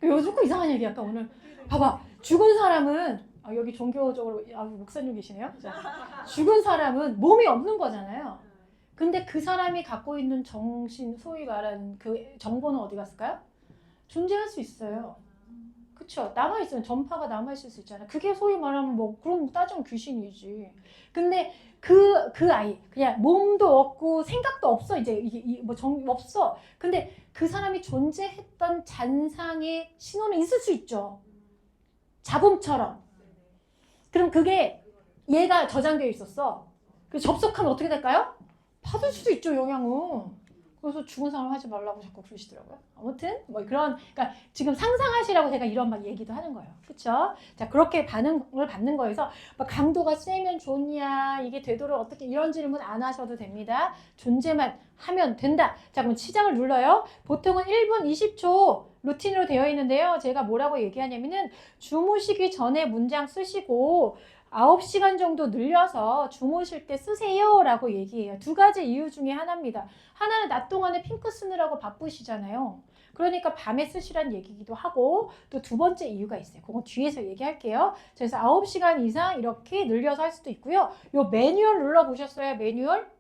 요즘 꼭 이상한 얘기 약간 오늘. 봐봐. 죽은 사람은 여기 종교적으로 목사님 계시네요. 자, 죽은 사람은 몸이 없는 거잖아요. 근데 그 사람이 갖고 있는 정신, 소위 말하는 그 정보는 어디 갔을까요? 존재할 수 있어요. 그쵸? 남아있으면 전파가 남아있을 수 있잖아요. 그게 소위 말하면 뭐, 그럼 따지면 귀신이지. 근데 그 아이, 그냥 몸도 없고 생각도 없어. 이제 이게 뭐 없어. 근데 그 사람이 존재했던 잔상의 신호는 있을 수 있죠. 잡음처럼. 그럼 그게 얘가 저장되어 있었어. 그래서 접속하면 어떻게 될까요? 받을 수도 있죠, 영향은. 그래서 죽은 사람 하지 말라고 자꾸 그러시더라고요. 아무튼 뭐 그런, 그러니까 지금 상상하시라고 제가 이런 막 얘기도 하는 거예요. 그렇죠? 자, 그렇게 반응을 받는 거에서 막 강도가 세면 좋냐, 이게 되도록 어떻게, 이런 질문 안 하셔도 됩니다. 존재만 하면 된다. 자, 그럼 시작을 눌러요. 보통은 1분 20초 루틴으로 되어 있는데요. 제가 뭐라고 얘기하냐면은 주무시기 전에 문장 쓰시고 9시간 정도 늘려서 주무실 때 쓰세요 라고 얘기해요. 두 가지 이유 중에 하나입니다. 하나는 낮 동안에 핑크 쓰느라고 바쁘시잖아요. 그러니까 밤에 쓰시란 얘기기도 하고, 또 두 번째 이유가 있어요. 그건 뒤에서 얘기할게요. 그래서 9시간 이상 이렇게 늘려서 할 수도 있고요. 요 매뉴얼 눌러보셨어요? 매뉴얼?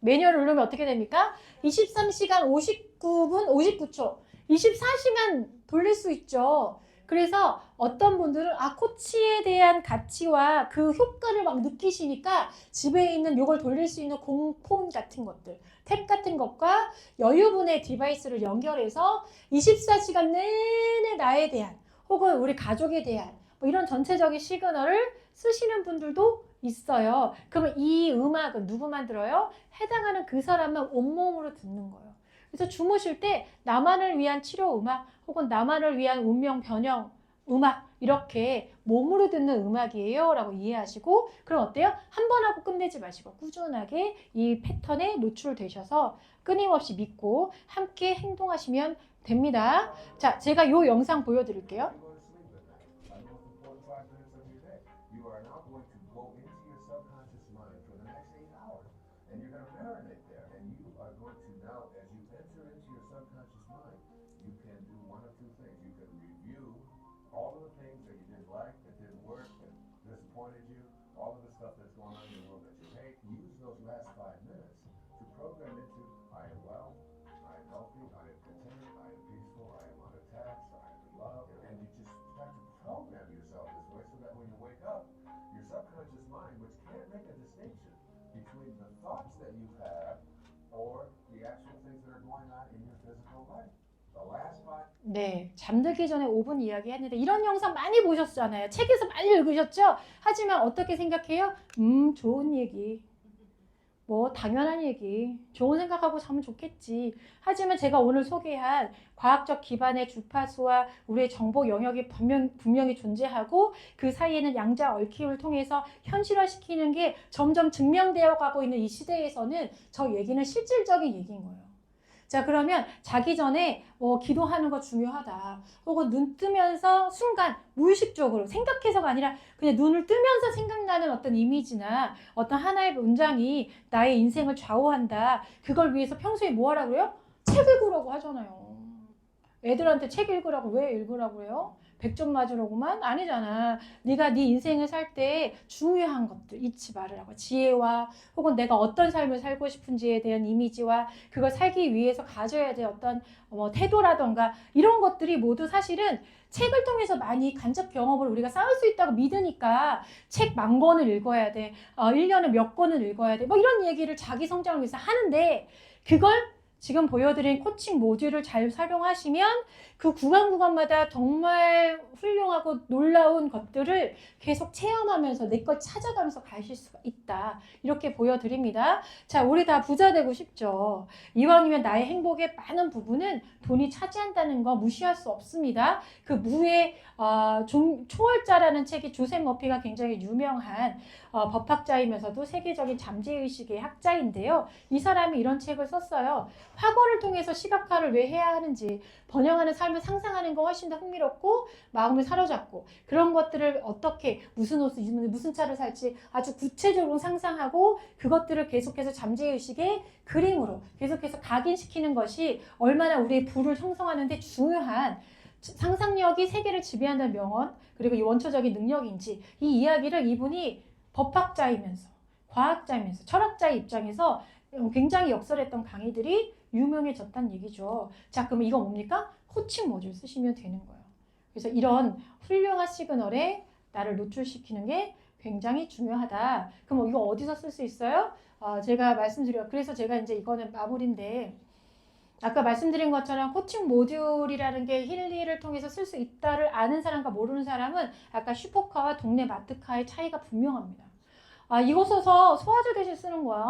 매뉴얼 누르면 어떻게 됩니까? 23시간 59분 59초 24시간 돌릴 수 있죠. 그래서 어떤 분들은 코치에 대한 가치와 그 효과를 막 느끼시니까 집에 있는 요걸 돌릴 수 있는 공폰 같은 것들, 탭 같은 것과 여유분의 디바이스를 연결해서 24시간 내내 나에 대한 혹은 우리 가족에 대한 뭐 이런 전체적인 시그널을 쓰시는 분들도 있어요. 그러면 이 음악은 누구만 들어요? 해당하는 그 사람만 온몸으로 듣는 거예요. 그래서 주무실 때 나만을 위한 치료 음악 혹은 나만을 위한 운명 변형 음악, 이렇게 몸으로 듣는 음악이에요 라고 이해하시고, 그럼 어때요? 한 번 하고 끝내지 마시고 꾸준하게 이 패턴에 노출되셔서 끊임없이 믿고 함께 행동하시면 됩니다. 자, 제가 이 영상 보여드릴게요. 네, 잠들기 전에 5분 이야기 했는데 이런 영상 많이 보셨잖아요. 책에서 많이 읽으셨죠? 하지만 어떻게 생각해요? 좋은 얘기. 뭐 당연한 얘기. 좋은 생각하고 자면 좋겠지. 하지만 제가 오늘 소개한 과학적 기반의 주파수와 우리의 정보 영역이 분명히 존재하고 그 사이에는 양자 얽힘을 통해서 현실화시키는 게 점점 증명되어 가고 있는 이 시대에서는 저 얘기는 실질적인 얘기인 거예요. 자, 그러면 자기 전에 기도하는 거 중요하다. 혹은 눈 뜨면서 순간 무의식적으로 생각해서가 아니라 그냥 눈을 뜨면서 생각나는 어떤 이미지나 어떤 하나의 문장이 나의 인생을 좌우한다. 그걸 위해서 평소에 뭐 하라고 그래요? 책을 구라고 하잖아요. 애들한테 책 읽으라고 왜 읽으라고 해요? 100점 맞으려고만? 아니잖아. 네가 네 인생을 살 때 중요한 것들 잊지 말으라고. 지혜와 혹은 내가 어떤 삶을 살고 싶은지에 대한 이미지와 그걸 살기 위해서 가져야 될 어떤 태도라던가 이런 것들이 모두 사실은 책을 통해서 많이 간접 경험을 우리가 쌓을 수 있다고 믿으니까 책 10,000권을 읽어야 돼. 1년에 몇 권을 읽어야 돼. 뭐 이런 얘기를 자기 성장을 위해서 하는데 그걸 지금 보여드린 코칭 모듈을 잘 활용하시면 그 구간마다 정말 훌륭하고 놀라운 것들을 계속 체험하면서 내 걸 찾아가면서 가실 수가 있다. 이렇게 보여드립니다. 자, 우리 다 부자 되고 싶죠. 이왕이면 나의 행복의 많은 부분은 돈이 차지한다는 거 무시할 수 없습니다. 그 무의 초월자라는 책이 조셉 머피가 굉장히 유명한 법학자이면서도 세계적인 잠재의식의 학자인데요. 이 사람이 이런 책을 썼어요. 학원을 통해서 시각화를 왜 해야 하는지, 번영하는 삶을 상상하는 거 훨씬 더 흥미롭고 마음을 사로잡고 그런 것들을 어떻게 무슨 옷을 입는 무슨 차를 살지 아주 구체적으로 상상하고 그것들을 계속해서 잠재의식의 그림으로 계속해서 각인시키는 것이 얼마나 우리의 부를 형성하는 데 중요한 상상력이 세계를 지배한다는 명언 그리고 이 원초적인 능력인지 이 이야기를 이분이 법학자이면서 과학자이면서 철학자의 입장에서 굉장히 역설했던 강의들이 유명해졌다는 얘기죠. 자, 그러면 이거 뭡니까? 코칭 모듈 쓰시면 되는 거예요. 그래서 이런 훌륭한 시그널에 나를 노출시키는 게 굉장히 중요하다. 그럼 이거 어디서 쓸 수 있어요? 제가 말씀드려요. 그래서 제가 이제 이거는 마무리인데 아까 말씀드린 것처럼 코칭 모듈이라는 게 힐리를 통해서 쓸 수 있다를 아는 사람과 모르는 사람은 아까 슈퍼카와 동네 마트카의 차이가 분명합니다. 이거 써서 소화제 대신 쓰는 거야?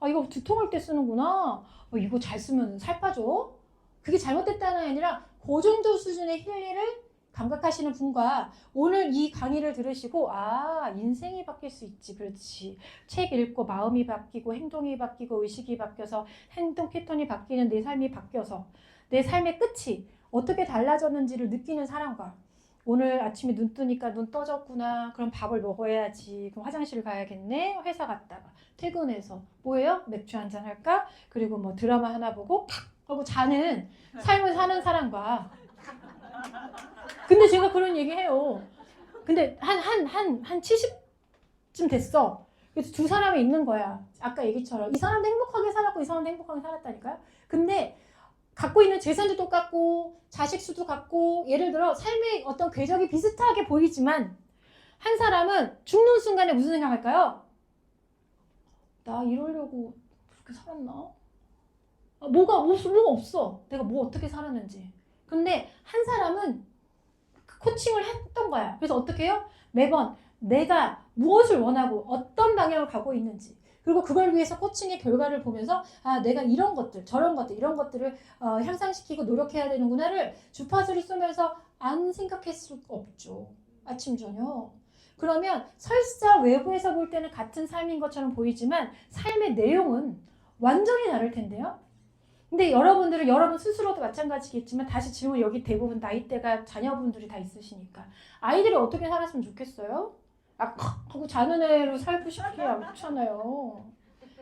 이거 두통할 때 쓰는구나. 이거 잘 쓰면 살 빠져? 그게 잘못됐다는 게 아니라 그 정도 수준의 힐리를 감각하시는 분과 오늘 이 강의를 들으시고 인생이 바뀔 수 있지. 그렇지. 책 읽고 마음이 바뀌고 행동이 바뀌고 의식이 바뀌어서 행동 패턴이 바뀌는 내 삶이 바뀌어서 내 삶의 끝이 어떻게 달라졌는지를 느끼는 사람과 오늘 아침에 눈 뜨니까 눈 떠졌구나. 그럼 밥을 먹어야지. 그럼 화장실 가야겠네. 회사 갔다가 퇴근해서 뭐예요? 맥주 한잔 할까? 그리고 뭐 드라마 하나 보고 팍 하고 자는 삶을 사는 사람과 근데 제가 그런 얘기 해요. 근데 한 70쯤 됐어. 그래서 두 사람이 있는 거야. 아까 얘기처럼 이 사람도 행복하게 살았고 이 사람도 행복하게 살았다니까요. 근데 갖고 있는 재산도 똑같고 자식 수도 같고 예를 들어 삶의 어떤 궤적이 비슷하게 보이지만 한 사람은 죽는 순간에 무슨 생각할까요? 나 이러려고 그렇게 살았나? 뭐가 없어. 내가 뭐 어떻게 살았는지. 근데 한 사람은 코칭을 했던 거야. 그래서 어떻게 해요? 매번 내가 무엇을 원하고 어떤 방향을 가고 있는지 그리고 그걸 위해서 코칭의 결과를 보면서 내가 이런 것들 저런 것들 이런 것들을 향상시키고 노력해야 되는구나를 주파수를 쏘면서 안 생각할 수 없죠. 아침 저녁. 그러면 설사 외부에서 볼 때는 같은 삶인 것처럼 보이지만 삶의 내용은 완전히 다를 텐데요. 근데 여러분들은 여러분 스스로도 마찬가지겠지만 다시 질문 여기 대부분 나이대가 자녀분들이 다 있으시니까 아이들이 어떻게 살았으면 좋겠어요? 하고 자는 애로 살고 싶지 않잖아요.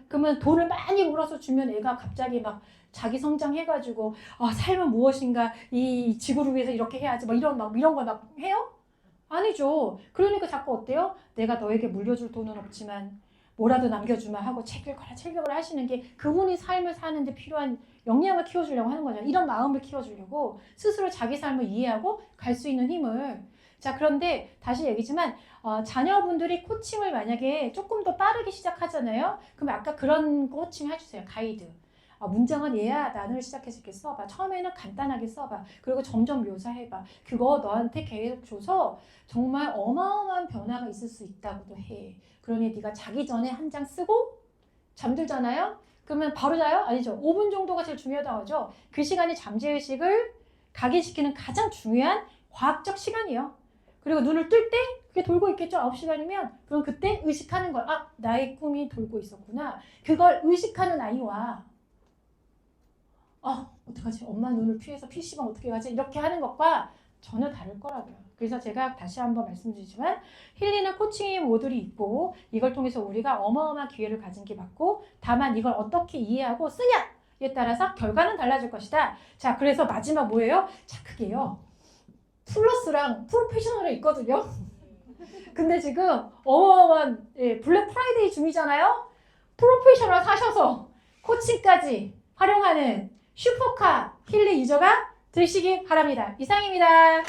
그러면 돈을 많이 벌어서 주면 애가 갑자기 막 자기 성장해가지고 삶은 무엇인가 이 지구를 위해서 이렇게 해야지 막 이런 거 막 해요? 아니죠. 그러니까 자꾸 어때요? 내가 너에게 물려줄 돈은 없지만 뭐라도 남겨주마 하고 책 읽어라 하시는 게 그분이 삶을 사는데 필요한 역량을 키워주려고 하는 거잖아요. 이런 마음을 키워주려고 스스로 자기 삶을 이해하고 갈 수 있는 힘을. 자, 그런데 다시 얘기지만 자녀분들이 코칭을 만약에 조금 더 빠르게 시작하잖아요. 그럼 아까 그런 코칭 해주세요. 가이드. 문장은 얘야 나눌 시작해서 이렇게 써봐. 처음에는 간단하게 써봐. 그리고 점점 묘사해봐. 그거 너한테 계속 줘서 정말 어마어마한 변화가 있을 수 있다고도 해. 그러니 네가 자기 전에 한 장 쓰고 잠들잖아요. 그러면 바로 자요? 아니죠. 5분 정도가 제일 중요하다고 하죠. 그 시간이 잠재의식을 각인시키는 가장 중요한 과학적 시간이에요. 그리고 눈을 뜰 때 그게 돌고 있겠죠. 9시간이면 그럼 그때 의식하는 걸 나의 꿈이 돌고 있었구나. 그걸 의식하는 아이와 어떡하지? 엄마 눈을 피해서 PC방 어떻게 가지? 이렇게 하는 것과 전혀 다를 거라고요. 그래서 제가 다시 한번 말씀드리지만 힐리는 코칭의 모듈이 있고 이걸 통해서 우리가 어마어마한 기회를 가진 게 맞고 다만 이걸 어떻게 이해하고 쓰냐? 따라서 결과는 달라질 것이다. 자, 그래서 마지막 뭐예요? 자, 그게요. 플러스랑 프로페셔널이 있거든요. 근데 지금 어마어마한 블랙 프라이데이 중이잖아요. 프로페셔널 사셔서 코칭까지 활용하는 슈퍼카 힐리 유저가 되시기 바랍니다. 이상입니다.